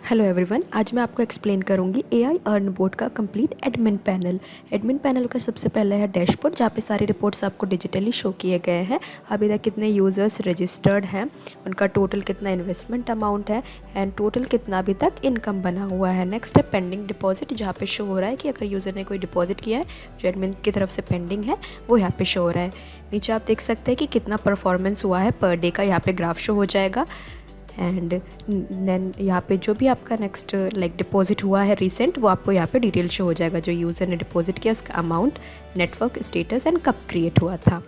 Hello everyone, आज मैं आपको एक्सप्लेन करूंगी एआई अर्न बोर्ड का complete admin panel. Admin panel का सबसे पहले है डैशबोर्ड, जहाँ पे सारी रिपोर्ट्स आपको डिजिटली शो किए गए हैं। अभी तक कितने यूज़र्स रजिस्टर्ड हैं, उनका टोटल कितना इन्वेस्टमेंट अमाउंट है एंड टोटल कितना अभी तक इनकम बना हुआ है। नेक्स्ट है पेंडिंग डिपॉजिट, जहाँ पे शो हो रहा है कि अगर यूज़र ने कोई डिपॉजिट किया है जो एडमिन की तरफ से पेंडिंग है वो यहाँ पे शो हो रहा है। नीचे आप देख सकते हैं कि कितना परफॉर्मेंस हुआ है पर डे का, यहाँ पे ग्राफ शो हो जाएगा। एंड देन यहाँ पे जो भी आपका नेक्स्ट डिपॉजिट हुआ है रिसेंट, वो आपको यहाँ पे डिटेल शो हो जाएगा। जो यूज़र ने डिपॉजिट किया उसका अमाउंट, नेटवर्क स्टेटस एंड कब क्रिएट हुआ था।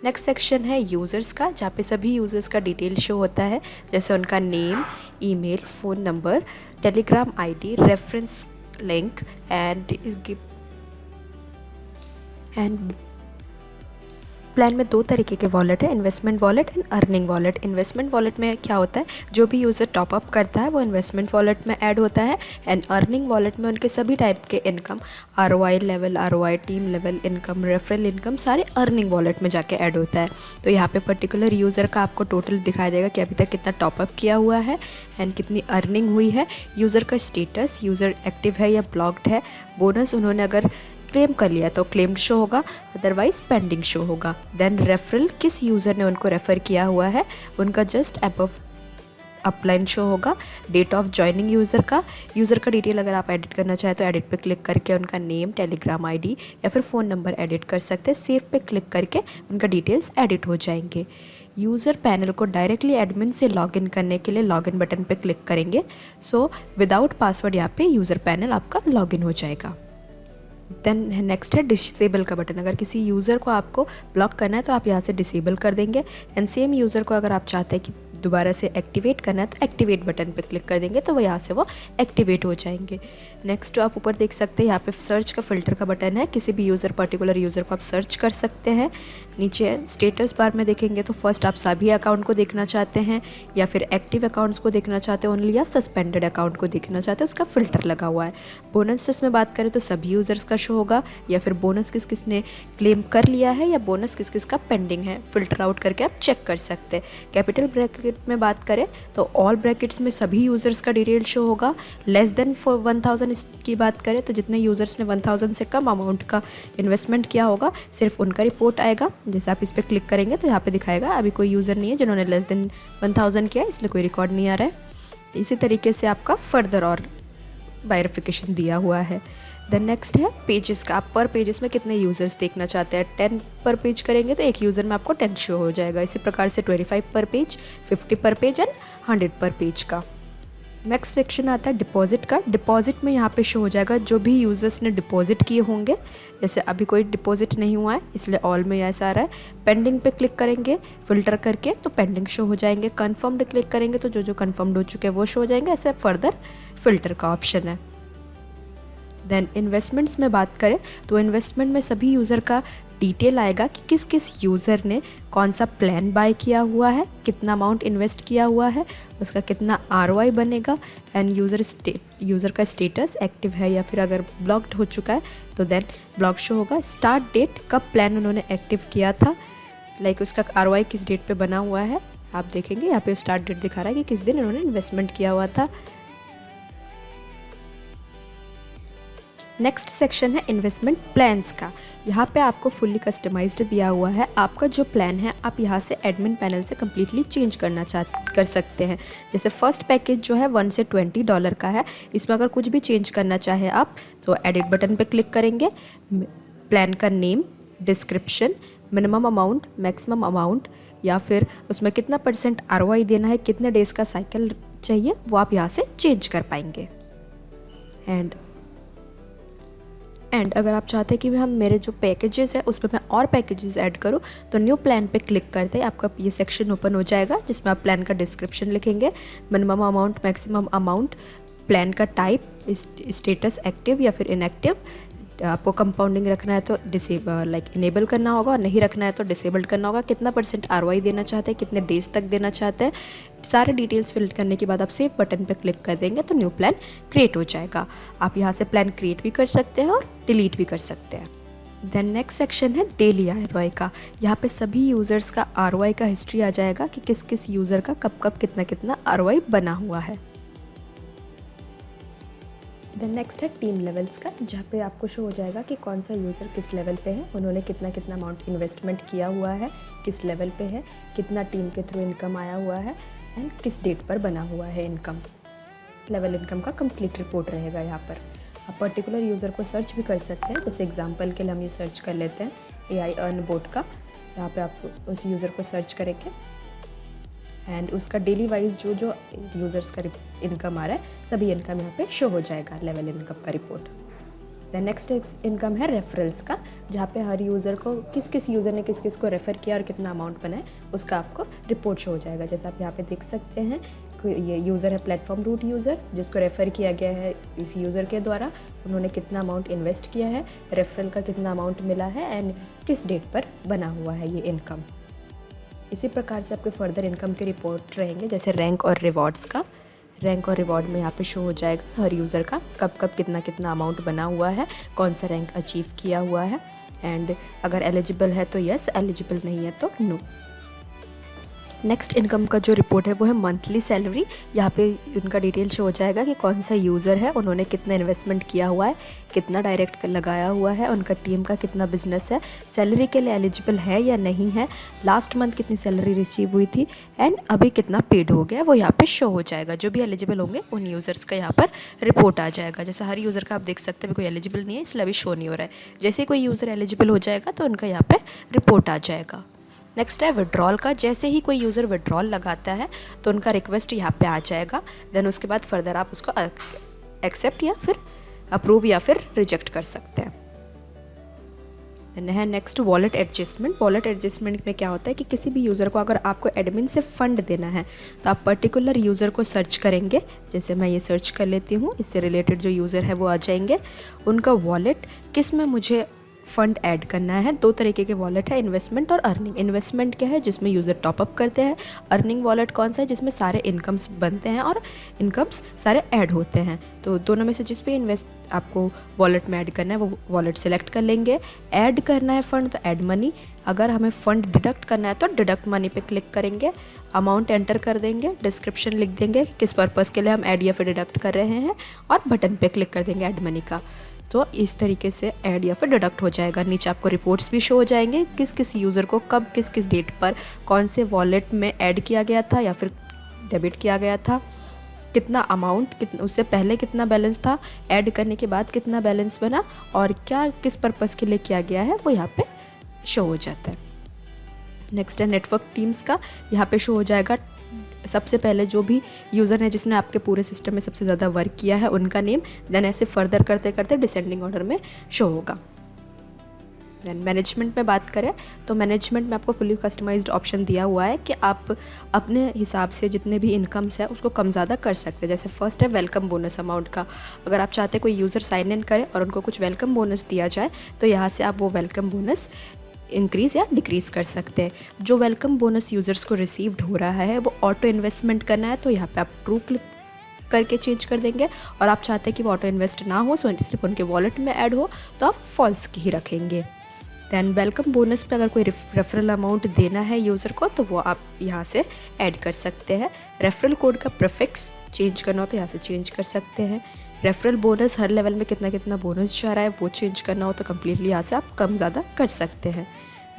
नेक्स्ट सेक्शन है यूज़र्स का, जहाँ पे सभी यूज़र्स का डिटेल शो होता है, जैसे उनका name, email, phone number, Telegram ID, reference link and plan में दो तरीके के वॉलेट है, investment wallet and earning wallet. Investment wallet में क्या होता है, जो भी यूज़र टॉपअप करता है वो इन्वेस्टमेंट वॉलेट में ऐड होता है। एंड अर्निंग वॉलेट में उनके सभी टाइप के income, ROI level, ROI team level income, referral income, सारे अर्निंग वॉलेट में जाके ऐड होता है। तो यहाँ पे पर्टिकुलर यूज़र का आपको टोटल दिखाई देगा कि अभी तक कितना टॉपअप किया हुआ है एंड कितनी अर्निंग हुई है। यूज़र का स्टेटस, यूज़र एक्टिव है या ब्लॉक्ड है, बोनस उन्होंने अगर क्लेम कर लिया तो क्लेम्ड शो होगा, अदरवाइज पेंडिंग शो होगा। देन रेफरल, किस यूज़र ने उनको रेफ़र किया हुआ है, उनका जस्ट अबव अपलाइन शो होगा। डेट ऑफ ज्वाइनिंग यूज़र का डिटेल अगर आप एडिट करना चाहें तो एडिट पे क्लिक करके उनका नेम, टेलीग्राम आईडी या फिर फ़ोन नंबर एडिट कर सकते हैं। सेव पे क्लिक करके उनका डिटेल्स एडिट हो जाएंगे। यूज़र पैनल को डायरेक्टली एडमिन से लॉगिन करने के लिए लॉगिन बटन पे क्लिक करेंगे। सो विदाउट पासवर्ड यहाँ पे यूज़र पैनल आपका लॉगिन हो जाएगा। देन नेक्स्ट है डिसेबल का बटन। अगर किसी यूज़र को आपको ब्लॉक करना है तो आप यहाँ से डिसेबल कर देंगे। एंड सेम यूज़र को अगर आप चाहते हैं कि दोबारा से एक्टिवेट करना है तो एक्टिवेट बटन पे क्लिक कर देंगे तो वो यहाँ से वो एक्टिवेट हो जाएंगे। नेक्स्ट आप ऊपर देख सकते हैं यहाँ पे सर्च का फिल्टर का बटन है, किसी भी पर्टिकुलर यूज़र को आप सर्च कर सकते हैं। नीचे स्टेटस बार में देखेंगे तो फर्स्ट आप सभी अकाउंट को देखना चाहते हैं या फिर एक्टिव अकाउंट्स को देखना चाहते हैं ओनली, या सस्पेंडेड अकाउंट को देखना चाहते हैं, उसका फिल्टर लगा हुआ है। बोनस में बात करें तो सभी यूज़र्स का शो होगा, या फिर बोनस किस किस ने क्लेम कर लिया है या बोनस किस किस का पेंडिंग है, फिल्टर आउट करके आप चेक कर सकते हैं। कैपिटल ब्रैकेट में बात करें तो ऑल ब्रैकेट्स में सभी यूज़र्स का डिटेल शो होगा। लेस देन 1000 की बात करें तो जितने यूज़र्स ने 1000 से कम अमाउंट का इन्वेस्टमेंट किया होगा सिर्फ उनका रिपोर्ट आएगा। जैसे आप इस पर क्लिक करेंगे तो यहाँ पे दिखाएगा अभी कोई यूज़र नहीं है जिन्होंने लेस देन 1000 किया, इसलिए कोई रिकॉर्ड नहीं आ रहा है। इसी तरीके से आपका फर्दर और वेरिफिकेशन दिया हुआ है। देन नेक्स्ट है पेजेस का। आप पर पेजेस में कितने यूज़र्स देखना चाहते हैं, 10 पर पेज करेंगे तो एक यूज़र में आपको 10 शो हो जाएगा। इसी प्रकार से 25 पर पेज, 50 पर पेज एंड 100 पर पेज का। नेक्स्ट सेक्शन आता है डिपॉजिट का। डिपॉजिट में यहाँ पे शो हो जाएगा जो भी यूज़र्स ने डिपॉजिट किए होंगे। जैसे अभी कोई डिपॉजिट नहीं हुआ है इसलिए ऑल में ऐसा आ रहा है। पेंडिंग पे क्लिक करेंगे फिल्टर करके तो पेंडिंग शो हो जाएंगे। कन्फर्म्ड क्लिक करेंगे तो जो जो कन्फर्म्ड हो चुके हैं वो शो हो जाएंगे। ऐसे फर्दर फिल्टर का ऑप्शन है। देन इन्वेस्टमेंट्स में बात करें तो इन्वेस्टमेंट में सभी यूज़र का डिटेल आएगा कि किस किस यूज़र ने कौन सा प्लान बाय किया हुआ है, कितना अमाउंट इन्वेस्ट किया हुआ है, उसका कितना आरओआई बनेगा एंड यूज़र का स्टेटस एक्टिव है या फिर अगर ब्लॉक्ड हो चुका है तो देन ब्लॉक शो होगा। स्टार्ट डेट, कब प्लान उन्होंने एक्टिव किया था, उसका आरओआई किस डेट पे बना हुआ है। आप देखेंगे यहाँ पे स्टार्ट डेट दिखा रहा है कि किस दिन उन्होंने इन्वेस्टमेंट किया हुआ था। नेक्स्ट सेक्शन है इन्वेस्टमेंट प्लान्स का। यहाँ पे आपको फुल्ली कस्टमाइज्ड दिया हुआ है। आपका जो प्लान है आप यहाँ से एडमिन पैनल से कम्प्लीटली चेंज कर सकते हैं। जैसे फर्स्ट पैकेज जो है $1 से $20 का है, इसमें अगर कुछ भी चेंज करना चाहे आप तो एडिट बटन पे क्लिक करेंगे। प्लान का name, description, minimum amount, maximum amount या फिर उसमें कितना % आरओआई देना है, कितने डेज़ का साइकिल चाहिए, वो आप यहाँ से चेंज कर पाएंगे। एंड अगर आप चाहते हैं कि हम मेरे जो पैकेजेस है उसमें मैं और पैकेजेस ऐड करूं तो न्यू प्लान पे क्लिक करते हैं आपका ये सेक्शन ओपन हो जाएगा, जिसमें आप प्लान का डिस्क्रिप्शन लिखेंगे, minimum amount, maximum amount, plan का टाइप, स्टेटस एक्टिव या फिर इनएक्टिव। आपको कंपाउंडिंग रखना है तो इनेबल करना होगा और नहीं रखना है तो डिसेबल्ड करना होगा। कितना % आरओआई देना चाहते हैं, कितने डेज तक देना चाहते हैं, सारे डिटेल्स फिल करने के बाद आप सेव बटन पे क्लिक कर देंगे तो न्यू प्लान क्रिएट हो जाएगा। आप यहाँ से प्लान क्रिएट भी कर सकते हैं और डिलीट भी कर सकते हैं। देन नेक्स्ट सेक्शन है डेली आरओआई का। यहाँ पे सभी यूज़र्स का आरओआई का हिस्ट्री आ जाएगा कि किस किस यूज़र का कब कब कितना कितना आरओआई बना हुआ है। देन नेक्स्ट है टीम लेवल्स का, जहाँ पे आपको शो हो जाएगा कि कौन सा यूज़र किस लेवल पे है, उन्होंने कितना कितना अमाउंट इन्वेस्टमेंट किया हुआ है, किस लेवल पे है, कितना टीम के थ्रू इनकम आया हुआ है एंड किस डेट पर बना हुआ है इनकम। लेवल इनकम का कंप्लीट रिपोर्ट रहेगा यहाँ पर। आप पर्टिकुलर यूज़र को सर्च भी कर सकते हैं, जैसे एग्जांपल के लिए हम ये सर्च कर लेते हैं AI अर्न बोट का। यहाँ पे आप उस यूज़र को सर्च करेंगे एंड उसका डेली वाइज जो जो यूज़र्स का इनकम आ रहा है सभी इनकम यहाँ पे शो हो जाएगा, लेवल इनकम का रिपोर्ट। देन नेक्स्ट इनकम है रेफरल्स का, जहाँ पे हर यूज़र को किस किस यूज़र ने किस किस को रेफ़र किया और कितना अमाउंट बना है उसका आपको रिपोर्ट शो हो जाएगा। जैसे आप यहाँ पे देख सकते हैं, ये यूज़र है प्लेटफॉर्म रूट यूज़र, जिसको रेफ़र किया गया है इस यूज़र के द्वारा, उन्होंने कितना अमाउंट इन्वेस्ट किया है, रेफरल का कितना अमाउंट मिला है एंड किस डेट पर बना हुआ है ये इनकम। इसी प्रकार से आपके फर्दर इनकम के रिपोर्ट रहेंगे, जैसे रैंक और रिवॉर्ड्स का। रैंक और रिवॉर्ड में यहाँ पे शो हो जाएगा हर यूज़र का कब कब कितना कितना अमाउंट बना हुआ है, कौन सा रैंक अचीव किया हुआ है एंड अगर एलिजिबल है तो यस, एलिजिबल नहीं है तो नो। नेक्स्ट इनकम का जो रिपोर्ट है वो है मंथली सैलरी। यहाँ पे उनका डिटेल शो हो जाएगा कि कौन सा यूज़र है, उन्होंने कितना इन्वेस्टमेंट किया हुआ है, कितना डायरेक्ट लगाया हुआ है, उनका टीम का कितना बिजनेस है, सैलरी के लिए एलिजिबल है या नहीं है, लास्ट मंथ कितनी सैलरी रिसीव हुई थी एंड अभी कितना पेड हो गया वो यहाँ पे शो हो जाएगा। जो भी एलिजिबल होंगे उन यूज़र्स का यहाँ पर रिपोर्ट आ जाएगा। जैसे हर यूज़र का आप देख सकते हैं कोई एलिजिबल नहीं है इसलिए अभी शो नहीं हो रहा है। जैसे कोई यूज़र एलिजिबल हो जाएगा तो उनका यहाँ पर रिपोर्ट आ जाएगा। नेक्स्ट है विड्रॉल का। जैसे ही कोई यूज़र विड्रॉल लगाता है तो उनका रिक्वेस्ट यहाँ पे आ जाएगा। देन उसके बाद फर्दर आप उसको एक्सेप्ट या फिर अप्रूव या फिर रिजेक्ट कर सकते हैं। देन है next wallet adjustment. Wallet adjustment में क्या होता है कि किसी भी यूज़र को अगर आपको एडमिन से फ़ंड देना है तो आप पर्टिकुलर यूज़र को सर्च करेंगे। जैसे मैं ये सर्च कर लेती हूँ, इससे रिलेटेड जो यूज़र है वो आ जाएंगे। उनका वॉलेट किस में मुझे फ़ंड ऐड करना है। दो तरीके के वॉलेट है, इन्वेस्टमेंट और अर्निंग। इन्वेस्टमेंट क्या है, जिसमें यूज़र टॉपअप करते हैं। अर्निंग वॉलेट कौन सा है, जिसमें सारे इनकम्स बनते हैं और इनकम्स सारे ऐड होते हैं। तो दोनों में से जिस पे इन्वेस्ट आपको वॉलेट में ऐड करना है वो वॉलेट सेलेक्ट कर लेंगे। ऐड करना है फ़ंड तो ऐड मनी, अगर हमें फ़ंड डिडक्ट करना है तो डिडक्ट मनी पे क्लिक करेंगे, अमाउंट एंटर कर देंगे, डिस्क्रिप्शन लिख देंगे किस पर्पज़ के लिए हम ऐड या फिर डिडक्ट कर रहे हैं और बटन पे क्लिक कर देंगे ऐड मनी का। तो इस तरीके से ऐड या फिर डिडक्ट हो जाएगा। नीचे आपको रिपोर्ट्स भी शो हो जाएंगे किस किस यूज़र को कब किस किस डेट पर कौन से वॉलेट में ऐड किया गया था या फिर डेबिट किया गया था, कितना अमाउंट, कितना उससे पहले कितना बैलेंस था, ऐड करने के बाद कितना बैलेंस बना और क्या किस पर्पज़ के लिए किया गया है वो यहाँ पे शो हो जाता है। नेक्स्ट है नेटवर्क टीम्स का। यहाँ पे शो हो जाएगा सबसे पहले जो भी यूज़र है जिसने आपके पूरे सिस्टम में सबसे ज़्यादा वर्क किया है उनका नेम, देन ऐसे फर्दर करते करते डिसेंडिंग ऑर्डर में शो होगा। देन मैनेजमेंट में बात करें तो मैनेजमेंट में आपको फुली कस्टमाइज्ड ऑप्शन दिया हुआ है कि आप अपने हिसाब से जितने भी इनकम्स है उसको कम ज़्यादा कर सकते हैं। जैसे फर्स्ट है वेलकम बोनस अमाउंट का। अगर आप चाहते हैं कोई यूज़र साइन इन करे और उनको कुछ वेलकम बोनस दिया जाए तो यहाँ से आप वो वेलकम बोनस इंक्रीज़ या डिक्रीज़ कर सकते हैं। जो वेलकम बोनस यूज़र्स को रिसीव्ड हो रहा है वो ऑटो इन्वेस्टमेंट करना है तो यहाँ पे आप ट्रू क्लिक करके चेंज कर देंगे, और आप चाहते हैं कि वो ऑटो इन्वेस्ट ना हो सो सिर्फ उनके वॉलेट में ऐड हो तो आप फॉल्स की ही रखेंगे। दैन वेलकम बोनस पे अगर कोई रेफरल अमाउंट देना है यूज़र को तो वो आप यहाँ से ऐड कर सकते हैं। रेफरल कोड का प्रीफिक्स चेंज करना हो तो यहाँ से चेंज कर सकते हैं। रेफरल बोनस हर लेवल में कितना कितना बोनस जा रहा है वो चेंज करना हो तो कम्प्लीटली यहाँ से आप कम ज़्यादा कर सकते हैं।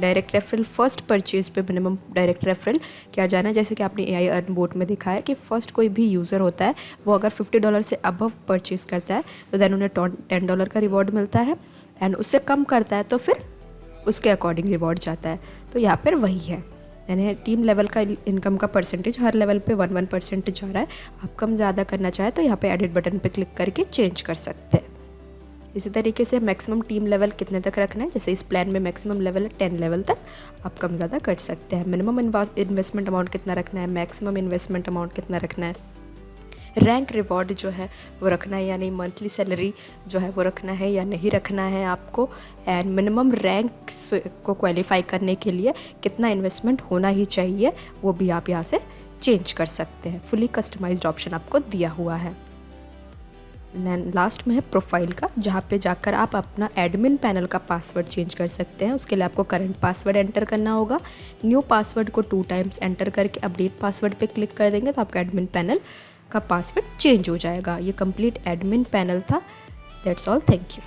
डायरेक्ट रेफरल फर्स्ट परचेज पे मिनिमम डायरेक्ट रेफरल क्या जाना है, जैसे कि आपने AI अर्न बोट में दिखा है कि फ़र्स्ट कोई भी यूज़र होता है वो अगर $50 से अबव परचेज़ करता है तो देन उन्हें $10 का रिवॉर्ड मिलता है एंड उससे कम करता है तो फिर उसके अकॉर्डिंग रिवॉर्ड जाता है। तो यहाँ पर वही है, यानी टीम लेवल का इनकम का परसेंटेज हर लेवल पे 1% जा रहा है। आप कम ज़्यादा करना चाहे तो यहाँ पे एडिट बटन पे क्लिक करके चेंज कर सकते हैं। इसी तरीके से मैक्सिमम टीम लेवल कितने तक रखना है, जैसे इस प्लान में मैक्सिमम लेवल है 10 लेवल तक आप कम ज़्यादा कर सकते हैं। मिनिमम इन्वेस्टमेंट अमाउंट कितना रखना है, मैक्सिमम इन्वेस्टमेंट अमाउंट कितना रखना है, रैंक रिवॉर्ड जो है वो रखना है या नहीं, मंथली सैलरी जो है वो रखना है या नहीं रखना है आपको, एंड मिनिमम रैंक को क्वालिफाई करने के लिए कितना इन्वेस्टमेंट होना ही चाहिए वो भी आप यहाँ से चेंज कर सकते हैं। फुली कस्टमाइज्ड ऑप्शन आपको दिया हुआ है। लास्ट में है प्रोफाइल का, जहाँ पे जाकर आप अपना एडमिन पैनल का पासवर्ड चेंज कर सकते हैं। उसके लिए आपको करंट पासवर्ड एंटर करना होगा। न्यू पासवर्ड को 2 टाइम्स एंटर करके अपडेट पासवर्ड पे क्लिक कर देंगे तो आपका एडमिन पैनल का पासवर्ड चेंज हो जाएगा। ये कंप्लीट एडमिन पैनल था। That's all, thank you.